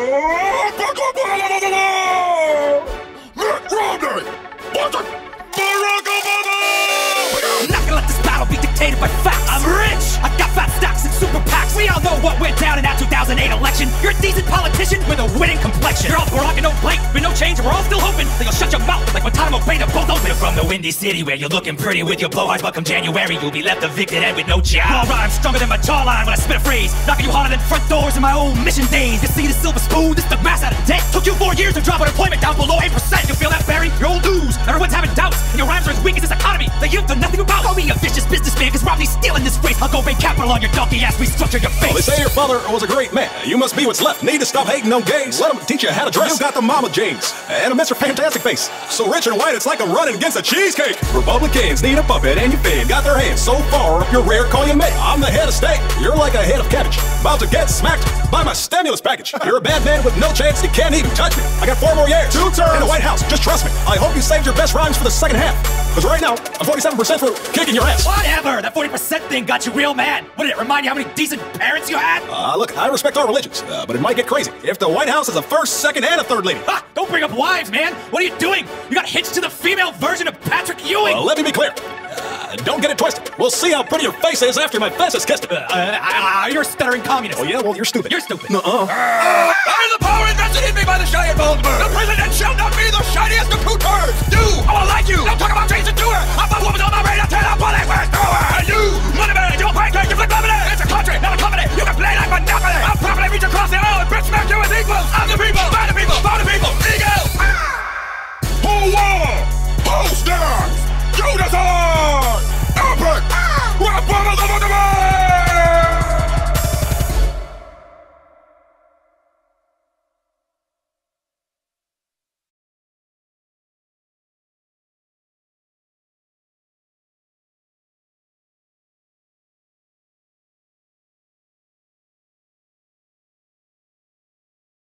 Not gonna let this battle be dictated by facts. I'm rich! I got fat stacks and super PACs. We all know what went down in that 2008 election. You're a decent politician with a winning complexion. You're all Barack and no Blake, with no change, and we're all still hoping that you'll shut your mouth like Guantanamo Bay to both open. You're from the windy city where you're looking pretty with your blowhards, but come January you'll be left evicted and with no job. All right, I'm stronger than my jawline when I spit a phrase, knocking you harder than front doors in my old mission days. You see the silver spoon, this the mass out of debt. Took you 4 years to drop unemployment down below 8%. You feel that, Barry? You're old news. Everyone's having doubts, and your rhymes are as weak as this economy that you've done nothing about. Call me a vicious businessman, cause Romney's stealing this race. I'll go bank capital on your donkey ass, restructure your face. Well, they say your father was a great man. You must be what's left. Need to stop hating on gays. Let him teach you how to dress. You got the mama jeans and a Mr. Fantastic face. So rich and white, it's like I'm running against a cheesecake. Republicans need a puppet and you fed. Got their hands so far up your rear, call you mate. I'm the head of state. You're like a head of cabbage. About to get smacked by my stimulus package. You're a bad man with no chance. You can't even touch me. I got 4 more years. 2 terms in the White House. Just trust me. I hope you saved your best rhymes for the second half. Because right now, I'm 47% for kicking your ass. Whatever! That 40% thing got you real mad. What did it remind you how many decent parents you had? Look, I respect all religions, but it might get crazy if the White House has a first, second, and a third lady. Ah, don't bring up wives, man! What are you doing? You got hitched to the female version of Patrick Ewing! Let me be clear. Don't get it twisted. We'll see how pretty your face is after my face is kissed. You're a stuttering communist. Oh yeah? Well, you're stupid. You're stupid. I am the power invested in me by the giant Voldemort. The president shall not be the shiniest of two turds. Do! I won't like you! Don't talk about Jason Stewart! I'm a woman on my radar, tell a bullet where's thrower! And you, money man, you're a pancake, you flip lemonade! It's a country, not a company! You can play like Monopoly! I'll probably reach across